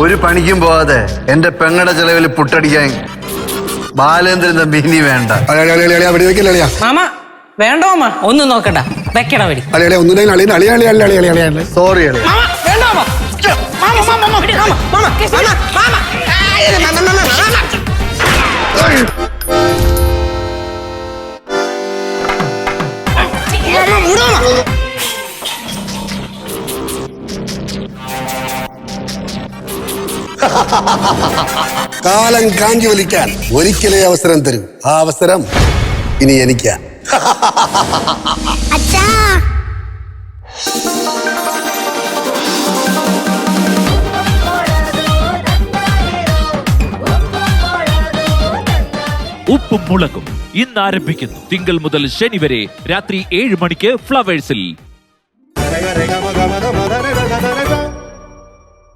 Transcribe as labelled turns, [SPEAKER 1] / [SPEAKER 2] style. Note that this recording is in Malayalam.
[SPEAKER 1] ഒരു പണിക്കും പോവാതെ എന്റെ പെങ്ങടെ ചെലവിൽ പുട്ടടിക്കാൻ ബാലേന്ദ്രൻ തമ്പി ഇനി വേണ്ട.
[SPEAKER 2] മാമ വേണ്ട മാമ, ഒന്നും നോക്കണ്ട, വെക്കട വെടി.
[SPEAKER 1] സോറി
[SPEAKER 3] കാലം കാഞ്ചി വലിക്കാൻ ഒരിക്കലേ അവസരം തരൂ. ആ അവസരം ഇനി എനിക്കാ.
[SPEAKER 4] ഉപ്പും മുളകും ഇന്ന് ആരംഭിക്കുന്നു. തിങ്കൾ മുതൽ ശനി വരെ രാത്രി 7 മണിക്ക് ഫ്ലവേഴ്സിൽ.